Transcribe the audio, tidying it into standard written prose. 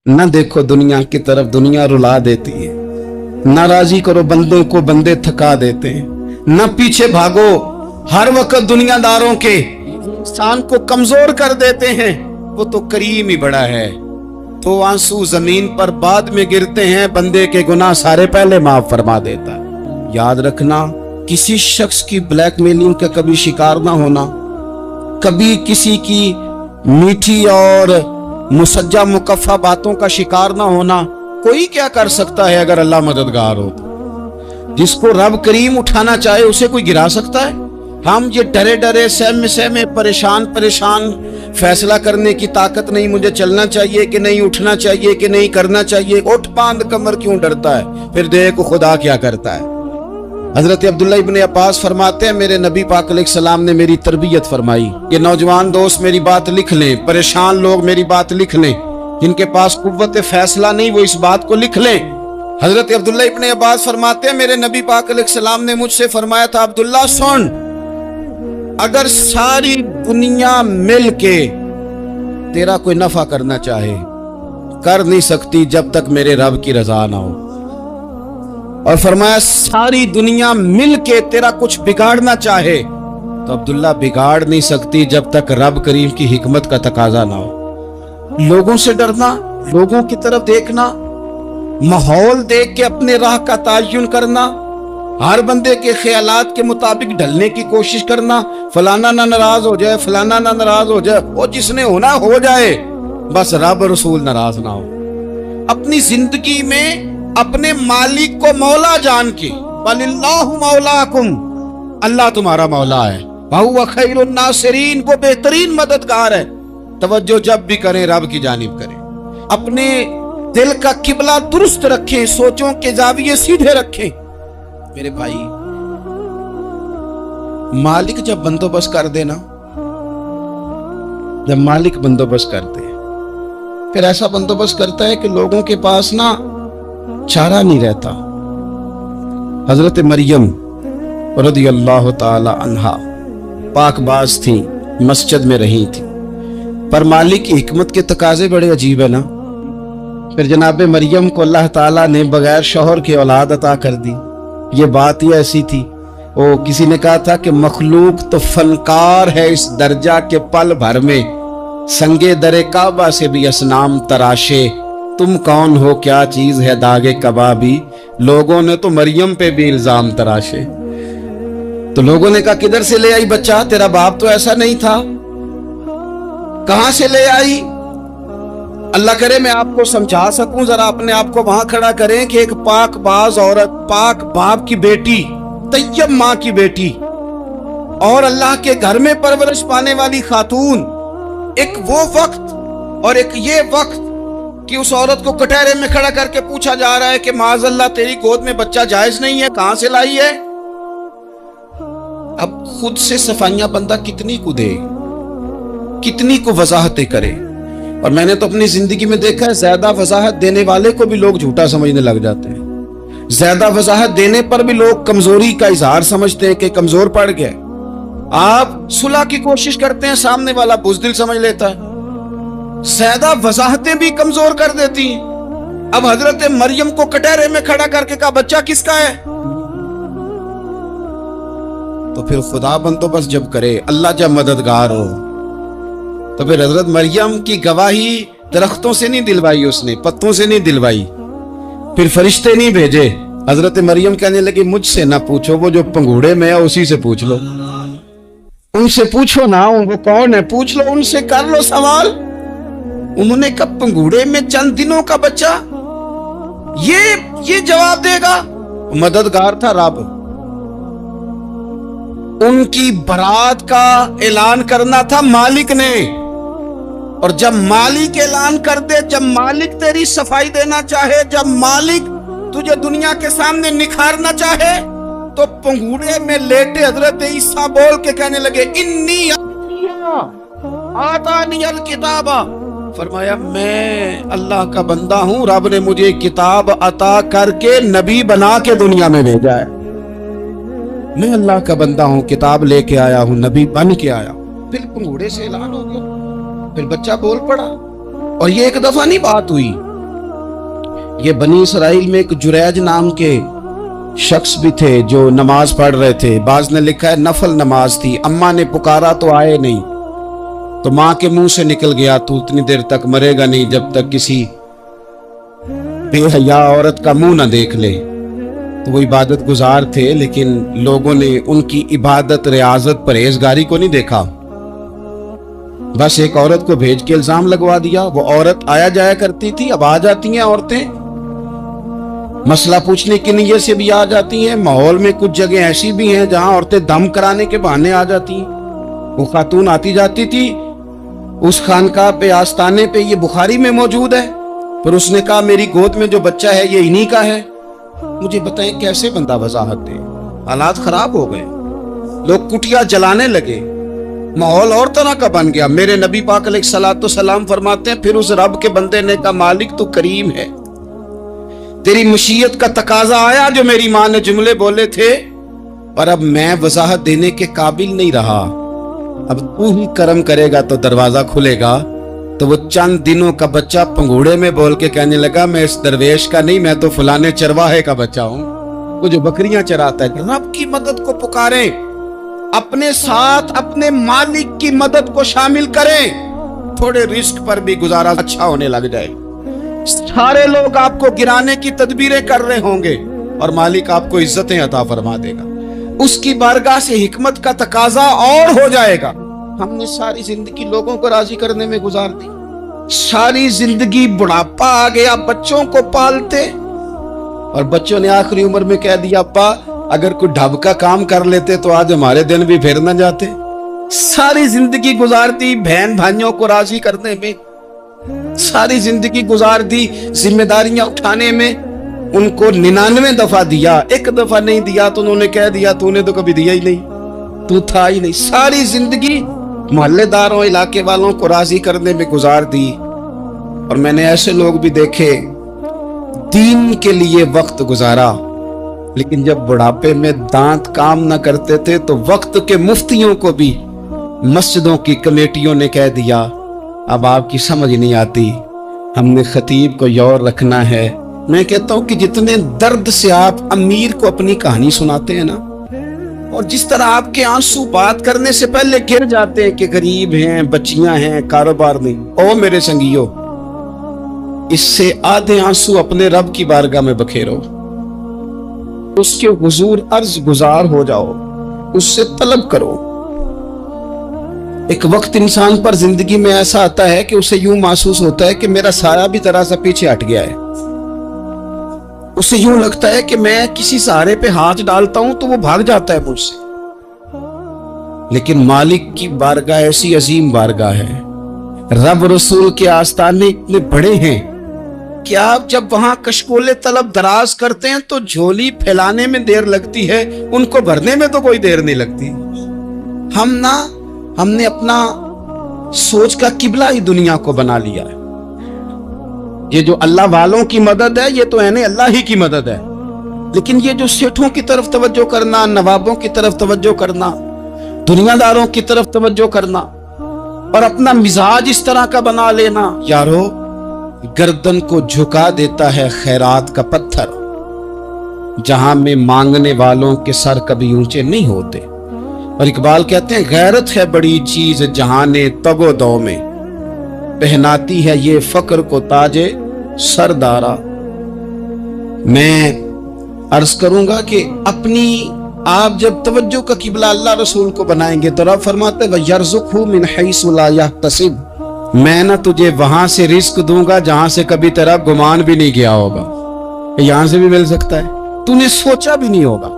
न देखो दुनिया की तरफ, दुनिया रुला देती है। नाराजी करो बंदों को, बंदे थका देते हैं। न पीछे भागो, हर वक्त दुनियादारों के इंसान को कमजोर कर देते हैं। वो तो करीम ही बड़ा है। तो आंसू जमीन पर बाद में गिरते हैं, बंदे के गुनाह सारे पहले माफ फरमा देता है। याद रखना, किसी शख्स की ब्लैकमेलिंग का कभी शिकार ना होना, कभी किसी की मीठी और मुसज्जा मुकफ़ा बातों का शिकार ना होना। कोई क्या कर सकता है अगर अल्लाह मददगार हो तो? जिसको रब करीम उठाना चाहे उसे कोई गिरा सकता है? हम ये डरे डरे सहमे सहमे परेशान फैसला करने की ताकत नहीं, मुझे चलना चाहिए कि नहीं, उठना चाहिए कि नहीं, करना चाहिए। उठ बांध कमर क्यों डरता है? फिर देखो खुदा क्या करता है। हजरत अब्दुल्ला इब्न अब्बास फरमाते हैं, मेरे नबी पाक अलैहिस्सलाम ने मेरी तरबियत फरमाई। ये नौजवान दोस्त मेरी बात लिख लें, परेशान लोग मेरी बात लिख लें, जिनके पास कुव्वत फैसला नहीं वो इस बात को लिख लें। हजरत अब्दुल्ला इब्न अब्बास फरमाते हैं, मेरे नबी पाक अलैहिस्सलाम ने मुझसे फरमाया था, अब्दुल्ला सुन, अगर सारी दुनिया मिल के तेरा कोई नफा करना चाहे, कर नहीं सकती जब तक मेरे रब की रजा ना हो। और फरमाया सारी दुनिया मिल के तेरा कुछ बिगाड़ना चाहे तो अब्दुल्ला बिगाड़ नहीं सकती जब तक रब करीम की हिकमत का तकाजा ना हो। लोगों से डरना, लोगों की तरफ देखना, माहौल देख के अपने राह का तायुन करना, हर बंदे के ख्यालात के मुताबिक ढलने की कोशिश करना, फलाना ना नाराज हो जाए, फलाना ना नाराज हो जाए, वो जिसने होना हो जाए, बस रब रसूल नाराज ना हो। अपनी जिंदगी में अपने मालिक को मौला जान के, वलिल्लाहु मौलाकुम, अल्लाह तुम्हारा मौला है, वहुवा खैरुन नासिरीन, वो बेहतरीन मददगार है। तवज्जो जब भी करें रब की जानिब करें। अपने दिल का किबला दुरुस्त रखें, सोचों के जाविये सीधे रखें। मेरे भाई, मालिक जब बंदोबस्त कर देना, जब मालिक बंदोबस्त कर दे, फिर ऐसा बंदोबस्त करता है कि लोगों के पास ना चारा नहीं रहता। हजरत मरियम रदियल्लाहु ताला अन्हा पाकबाज थी, मस्जिद में रही थी, पर मालिक की हिकमत के तकाजे बड़े अजीब है ना। फिर जनाब मरियम को अल्लाह ताला ने बगैर शौहर की औलाद अता कर दी। ये बात ही ऐसी थी। वो किसी ने कहा था कि मखलूक तो फनकार है इस दर्जा के पल भर में, संगे दरे काबा से भी असनाम तराशे, तुम कौन हो क्या चीज है दागे कबाबी। लोगों ने तो मरियम पे भी इल्जाम तराशे। तो लोगों ने कहा किधर से ले आई बच्चा, तेरा बाप तो ऐसा नहीं था, कहां से ले आई? अल्लाह करे मैं आपको समझा सकूं, जरा अपने आप को वहां खड़ा करें कि एक पाकबाज औरत, पाक बाप की बेटी, तैयब मां की बेटी और अल्लाह के घर में परवरिश पाने वाली खातून, एक वो वक्त और एक ये वक्त कि उस औरत को कटहरे में खड़ा करके पूछा जा रहा है कि माज़अल्लाह तेरी गोद में बच्चा जायज नहीं है, कहां से लाई है? अब खुद से सफाइयां बंदा कितनी को दे, कितनी को वजाहतें करे। और मैंने तो अपनी जिंदगी में देखा है, ज्यादा वजाहत देने वाले को भी लोग झूठा समझने लग जाते हैं। ज्यादा वजाहत देने पर भी लोग कमजोरी का इजहार समझते हैं कि कमजोर पड़ गए। आप सुलह की कोशिश करते हैं, सामने वाला बुज़दिल समझ लेता है। ज्यादा वजाहतें भी कमजोर कर देती हैं। अब हजरत मरियम को कटहरे में खड़ा करके कहा बच्चा किसका है? तो फिर खुदा बंदोबस्त जब करे, अल्लाह जब मददगार हो, तो फिर हजरत मरियम की गवाही दरख्तों से नहीं दिलवाई उसने, पत्तों से नहीं दिलवाई, फिर फरिश्ते नहीं भेजे। हजरत मरियम कहने लगी मुझसे ना पूछो, वो जो पंघूड़े में है उसी से पूछ लो, उनसे पूछो ना, वो कौन है पूछ लो, उनसे कर लो सवाल। उन्होंने कब पंघूड़े में चंद दिनों का बच्चा, ये जवाब देगा? मददगार था रब। उनकी बरात का ऐलान करना था मालिक ने, और जब मालिक ऐलान कर दे, जब मालिक तेरी सफाई देना चाहे, जब मालिक तुझे दुनिया के सामने निखारना चाहे, तो पंघूड़े में लेटे हजरत ईसा बोल के कहने लगे इन्नी आतानियल किताबा, फरमाया मैं अल्लाह का बंदा हूं, रब ने मुझे किताब अता करके नबी बना के दुनिया में भेजा है। मैं अल्लाह का बंदा हूं, किताब लेके आया हूं, नबी बन के आया। फिर पंघूड़े से ऐलान हो गया, फिर बच्चा बोल पड़ा। और ये एक दफा नहीं बात हुई, یہ بنی اسرائیل میں ایک جریج نام کے شخص بھی تھے جو نماز پڑھ رہے تھے. بعض نے لکھا ہے نفل نماز تھی. اماں نے پکارا تو آئے نہیں, تو ماں کے منہ سے نکل گیا تو اتنی دیر تک مرے گا نہیں جب تک کسی بے حیا عورت کا منہ نہ دیکھ لے. تو وہ عبادت گزار تھے, لیکن لوگوں نے ان کی عبادت, ریاضت, پرہیزگاری کو نہیں دیکھا. بس ایک عورت کو بھیج کے الزام لگوا دیا. وہ عورت آیا جایا کرتی تھی, اب آ جاتی ہیں عورتیں, مسئلہ پوچھنے کی نیت سے بھی آ جاتی ہیں. ماحول میں کچھ جگہ ایسی بھی ہیں جہاں عورتیں دم کرانے کے بہانے آ جاتی ہیں. وہ خاتون آتی جاتی تھی اس خانقاہ پہ, آستانے پہ, یہ بخاری میں موجود ہے. پھر اس نے کہا میری گود میں جو بچہ ہے یہ انہی کا ہے. مجھے بتائیں کیسے بندہ وضاحت دے. حالات خراب ہو گئے, لوگ کٹیا جلانے لگے, ماحول اور طرح کا بن گیا. میرے نبی پاک علیہ الصلوۃ والسلام فرماتے ہیں پھر اس رب کے بندے نے کہا مالک تو کریم ہے, تیری مشیت کا تقاضا آیا جو میری ماں نے جملے بولے تھے, پر اب میں وضاحت دینے کے قابل نہیں رہا. اب تو ہی کرم کرے گا تو دروازہ کھلے گا. تو وہ چند دنوں کا بچہ پنگوڑے میں بول کے کہنے لگا میں اس درویش کا نہیں, میں تو فلانے چرواہے کا بچہ ہوں, وہ جو بکریاں چراتا ہے. رب کی مدد کو پکاریں, اپنے ساتھ اپنے مالک کی مدد کو شامل کریں, تھوڑے رزق پر بھی گزارا اچھا ہونے لگ جائے. سارے لوگ آپ کو گرانے کی تدبیریں کر رہے ہوں گے اور مالک آپ کو عزتیں عطا فرما دے گا. اس کی بارگاہ سے حکمت کا تقاضا اور ہو جائے گا. ہم نے ساری زندگی لوگوں کو راضی کرنے میں گزار دی, ساری زندگی بڑھاپا آ گیا بچوں کو پالتے, اور بچوں نے آخری عمر میں کہہ دیا ابا اگر کوئی ڈھب کا کام کر لیتے تو آج ہمارے دن بھی پھر نہ جاتے. ساری زندگی گزار دی بہن بھائیوں کو راضی کرنے میں, ساری زندگی گزار دی ذمہ داریاں اٹھانے میں. ان کو 99 دفعہ دیا, ایک دفعہ نہیں دیا تو انہوں نے کہہ دیا تو نے تو کبھی دیا ہی نہیں, تو تھا ہی نہیں. ساری زندگی محلے داروں علاقے والوں کو راضی کرنے میں گزار دی. اور میں نے ایسے لوگ بھی دیکھے دین کے لیے وقت گزارا, لیکن جب بڑھاپے میں دانت کام نہ کرتے تھے تو وقت کے مفتیوں کو بھی مسجدوں کی کمیٹیوں نے کہہ دیا اب آپ کی سمجھ نہیں آتی, ہم نے خطیب کو یور رکھنا ہے. میں کہتا ہوں کہ جتنے درد سے آپ امیر کو اپنی کہانی سناتے ہیں نا, اور جس طرح آپ کے آنسو بات کرنے سے پہلے گر جاتے ہیں کہ غریب ہیں, بچیاں ہیں, کاروبار نہیں, او میرے سنگیو, اس سے آدھے آنسو اپنے رب کی بارگاہ میں بکھیرو, اس کے حضور عرض گزار ہو جاؤ, اس سے طلب کرو. ایک وقت انسان پر زندگی میں ایسا آتا ہے کہ اسے یوں محسوس ہوتا ہے کہ میرا سایہ بھی ذرا سا پیچھے ہٹ گیا ہے. اسے یوں لگتا ہے کہ میں کسی سہارے پہ ہاتھ ڈالتا ہوں تو وہ بھاگ جاتا ہے مجھ سے. لیکن مالک کی بارگاہ ایسی عظیم بارگاہ ہے, رب رسول کے آستانے اتنے بڑے ہیں کہ آپ جب وہاں کشکول طلب دراز کرتے ہیں تو جھولی پھیلانے میں دیر لگتی ہے, ان کو بھرنے میں تو کوئی دیر نہیں لگتی. ہم نے اپنا سوچ کا قبلہ ہی دنیا کو بنا لیا ہے. یہ جو اللہ والوں کی مدد ہے یہ تو اللہ ہی کی مدد ہے, لیکن یہ جو سیٹھوں کی طرف توجہ کرنا, نوابوں کی طرف توجہ کرنا, دنیا داروں کی طرف توجہ کرنا اور اپنا مزاج اس طرح کا بنا لینا, یارو گردن کو جھکا دیتا ہے خیرات کا پتھر, جہاں میں مانگنے والوں کے سر کبھی اونچے نہیں ہوتے. اور اقبال کہتے ہیں غیرت ہے بڑی چیز جہان تگ و دو میں, پہناتی ہے یہ فقر کو تاج سردارا. میں عرض کروں گا کہ اپنی آپ جب توجہ کا قبلہ اللہ رسول کو بنائیں گے تو رب فرماتے ہیں وَيَرْزُقْهُ مِنْ حَيْثُ لَا يَحْتَسِبُ, میں نہ تجھے وہاں سے رزق دوں گا جہاں سے کبھی تیرا گمان بھی نہیں گیا ہوگا. یہاں سے بھی مل سکتا ہے, تو نے سوچا بھی نہیں ہوگا.